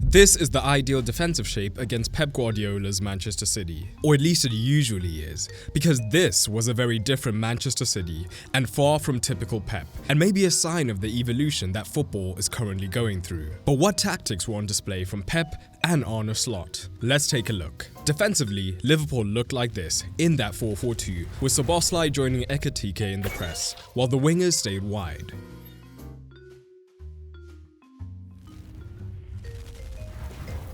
This is the ideal defensive shape against Pep Guardiola's Manchester City, or at least it usually is, because this was a very different Manchester City and far from typical Pep, and maybe a sign of the evolution that football is currently going through. But what tactics were on display from Pep and Arne Slot? Let's take a look. Defensively, Liverpool looked like this in that 4-4-2, with Szoboszlai joining Ekitike in the press, while the wingers stayed wide.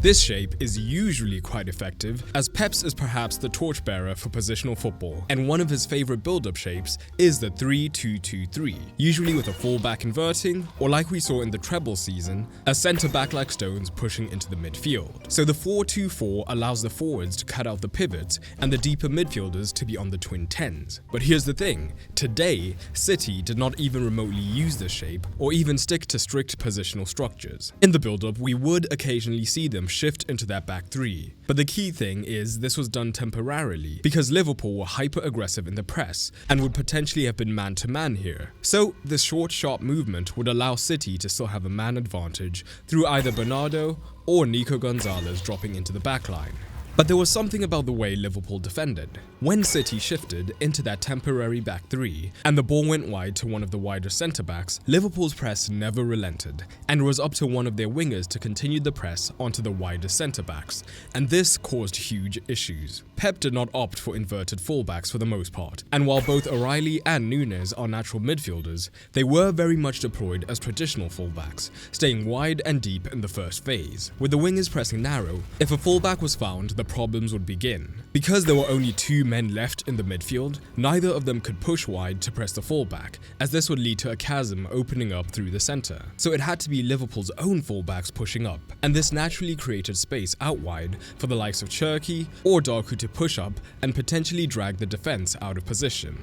This shape is usually quite effective, as Pep's is perhaps the torchbearer for positional football, and one of his favourite build-up shapes is the 3-2-2-3, usually with a full-back inverting, or like we saw in the treble season, a centre-back like Stones pushing into the midfield. So the 4-2-4 allows the forwards to cut out the pivots and the deeper midfielders to be on the twin 10s. But here's the thing, today, City did not even remotely use this shape, or even stick to strict positional structures. In the build-up, we would occasionally see them shift into that back three. But the key thing is this was done temporarily because Liverpool were hyper-aggressive in the press and would potentially have been man-to-man here. So this short, sharp movement would allow City to still have a man advantage through either Bernardo or Nico Gonzalez dropping into the backline. But there was something about the way Liverpool defended. When City shifted into that temporary back three and the ball went wide to one of the wider centre-backs, Liverpool's press never relented and it was up to one of their wingers to continue the press onto the wider centre-backs, and this caused huge issues. Pep did not opt for inverted fullbacks for the most part, and while both O'Reilly and Nunes are natural midfielders, they were very much deployed as traditional fullbacks, staying wide and deep in the first phase. With the wingers pressing narrow, if a fullback was found, the problems would begin. Because there were only two men left in the midfield, neither of them could push wide to press the fullback, as this would lead to a chasm opening up through the centre. So it had to be Liverpool's own fullbacks pushing up, and this naturally created space out wide for the likes of Cherki or Doku to push up and potentially drag the defence out of position.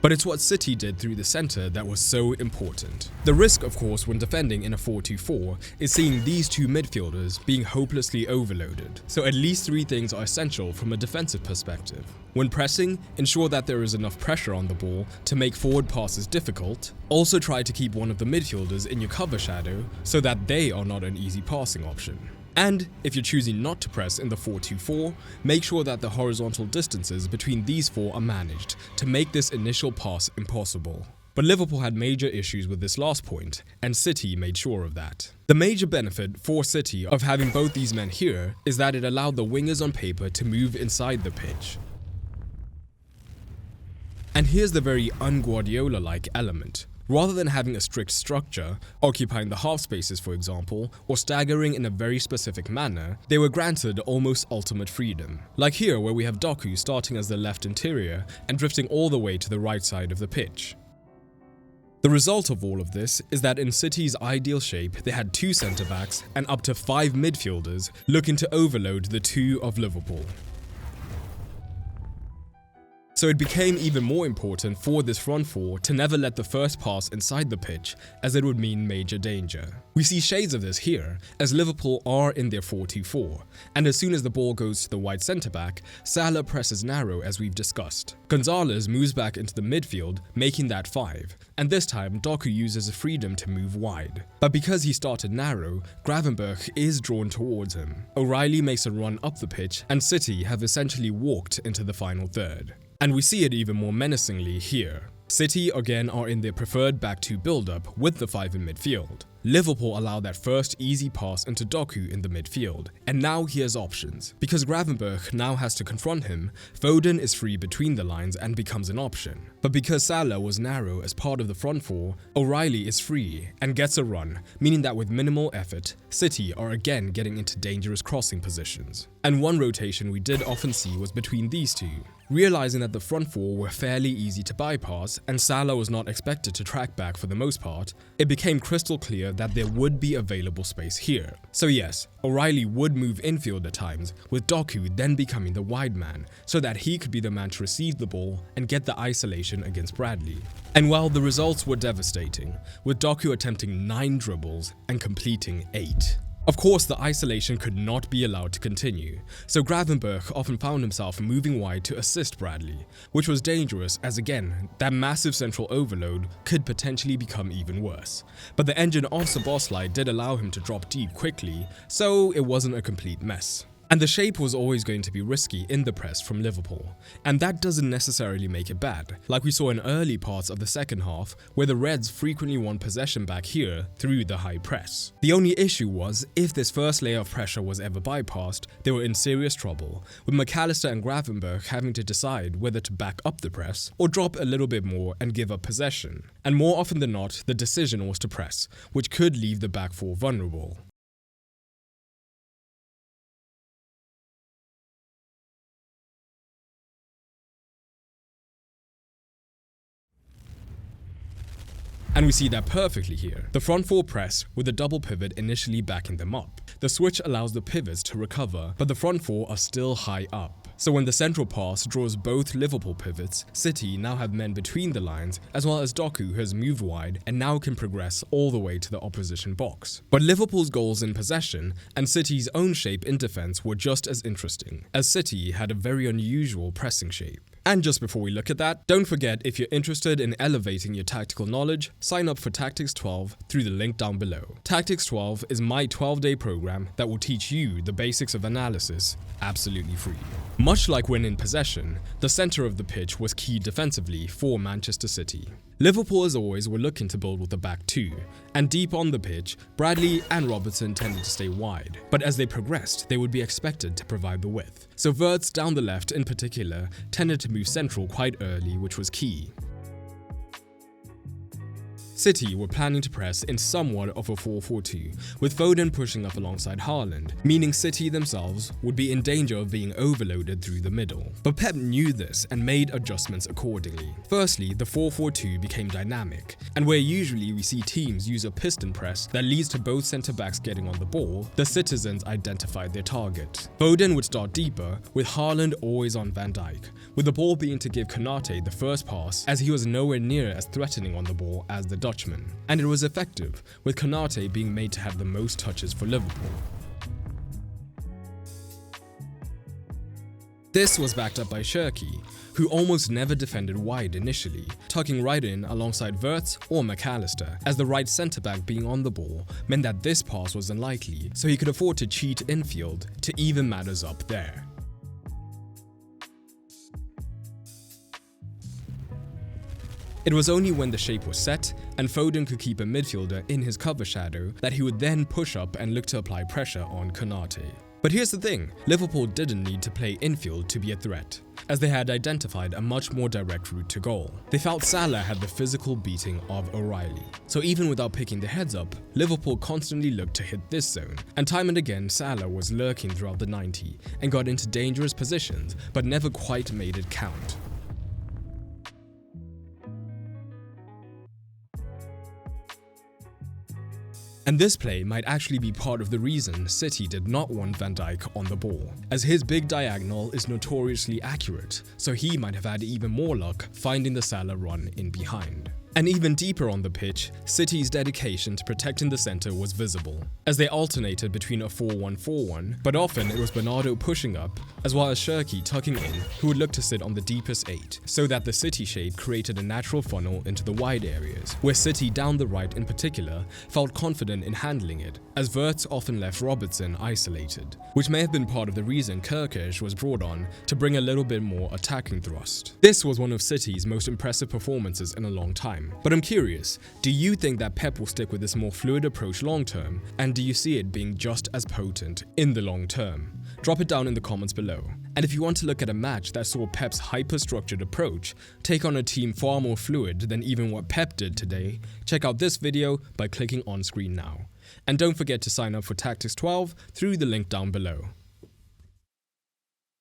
But it's what City did through the centre that was so important. The risk, of course, when defending in a 4-2-4 is seeing these two midfielders being hopelessly overloaded. So at least three things are essential from a defensive perspective. When pressing, ensure that there is enough pressure on the ball to make forward passes difficult. Also try to keep one of the midfielders in your cover shadow so that they are not an easy passing option. And if you're choosing not to press in the 4-2-4, make sure that the horizontal distances between these four are managed to make this initial pass impossible. But Liverpool had major issues with this last point, and City made sure of that. The major benefit for City of having both these men here is that it allowed the wingers on paper to move inside the pitch. And here's the very un-Guardiola-like element. Rather than having a strict structure, occupying the half spaces for example, or staggering in a very specific manner, they were granted almost ultimate freedom. Like here where we have Doku starting as the left interior and drifting all the way to the right side of the pitch. The result of all of this is that in City's ideal shape, they had two centre-backs and up to 5 midfielders looking to overload the two of Liverpool. So it became even more important for this front four to never let the first pass inside the pitch, as it would mean major danger. We see shades of this here, as Liverpool are in their 4-2-4, and as soon as the ball goes to the wide centre-back, Salah presses narrow as we've discussed. Gonzalez moves back into the midfield, making that 5, and this time Doku uses his freedom to move wide. But because he started narrow, Gravenberch is drawn towards him. O'Reilly makes a run up the pitch, and City have essentially walked into the final third. And we see it even more menacingly here. City again are in their preferred back two build-up with the 5 in midfield. Liverpool allow that first easy pass into Doku in the midfield, and now he has options. Because Gravenberch now has to confront him, Foden is free between the lines and becomes an option. But because Salah was narrow as part of the front four, O'Reilly is free and gets a run, meaning that with minimal effort, City are again getting into dangerous crossing positions. And one rotation we did often see was between these two. Realizing that the front four were fairly easy to bypass and Salah was not expected to track back for the most part, it became crystal clear that there would be available space here. So yes, O'Reilly would move infield at times, with Doku then becoming the wide man, so that he could be the man to receive the ball and get the isolation against Bradley. And while the results were devastating, with Doku attempting 9 dribbles and completing 8. Of course, the isolation could not be allowed to continue, so Gravenberch often found himself moving wide to assist Bradley, which was dangerous as again, that massive central overload could potentially become even worse. But the engine of Szoboszlai did allow him to drop deep quickly, so it wasn't a complete mess. And the shape was always going to be risky in the press from Liverpool, and that doesn't necessarily make it bad, like we saw in early parts of the second half where the Reds frequently won possession back here through the high press. The only issue was, if this first layer of pressure was ever bypassed, they were in serious trouble, with McAllister and Gravenberch having to decide whether to back up the press or drop a little bit more and give up possession. And more often than not, the decision was to press, which could leave the back four vulnerable. And we see that perfectly here. The front four press with the double pivot initially backing them up. The switch allows the pivots to recover, but the front four are still high up. So when the central pass draws both Liverpool pivots, City now have men between the lines, as well as Doku, who has moved wide and now can progress all the way to the opposition box. But Liverpool's goals in possession and City's own shape in defense were just as interesting, as City had a very unusual pressing shape. And just before we look at that, don't forget, if you're interested in elevating your tactical knowledge, sign up for Tactics 12 through the link down below. Tactics 12 is my 12-day program that will teach you the basics of analysis, absolutely free. Much like when in possession, the centre of the pitch was key defensively for Manchester City. Liverpool as always were looking to build with the back two, and deep on the pitch, Bradley and Robertson tended to stay wide, but as they progressed, they would be expected to provide the width. So Wirtz down the left in particular tended to move central quite early, which was key. City were planning to press in somewhat of a 4-4-2, with Foden pushing up alongside Haaland, meaning City themselves would be in danger of being overloaded through the middle. But Pep knew this and made adjustments accordingly. Firstly, the 4-4-2 became dynamic, and where usually we see teams use a piston press that leads to both centre-backs getting on the ball, the citizens identified their target. Foden would start deeper, with Haaland always on Van Dijk, with the ball being to give Konate the first pass, as he was nowhere near as threatening on the ball as the Dutchman. And it was effective, with Konate being made to have the most touches for Liverpool. This was backed up by Cherki, who almost never defended wide initially, tucking right in alongside Wirtz or McAllister, as the right centre-back being on the ball meant that this pass was unlikely, so he could afford to cheat infield to even matters up there. It was only when the shape was set and Foden could keep a midfielder in his cover shadow that he would then push up and look to apply pressure on Konate. But here's the thing, Liverpool didn't need to play infield to be a threat, as they had identified a much more direct route to goal. They felt Salah had the physical beating of O'Reilly. So even without picking the heads up, Liverpool constantly looked to hit this zone, and time and again Salah was lurking throughout the 90 and got into dangerous positions but never quite made it count. And this play might actually be part of the reason City did not want Van Dijk on the ball, as his big diagonal is notoriously accurate, so he might have had even more luck finding the Salah run in behind. And even deeper on the pitch, City's dedication to protecting the centre was visible, as they alternated between a 4-1-4-1, but often it was Bernardo pushing up, as well as Cherki tucking in, who would look to sit on the deepest 8, so that the City shape created a natural funnel into the wide areas, where City down the right in particular felt confident in handling it, as Wirtz often left Robertson isolated, which may have been part of the reason Kerkesh was brought on to bring a little bit more attacking thrust. This was one of City's most impressive performances in a long time. But I'm curious, do you think that Pep will stick with this more fluid approach long term, and do you see it being just as potent in the long term? Drop it down in the comments below. And if you want to look at a match that saw Pep's hyper-structured approach take on a team far more fluid than even what Pep did today, check out this video by clicking on screen now. And don't forget to sign up for Tactics 12 through the link down below.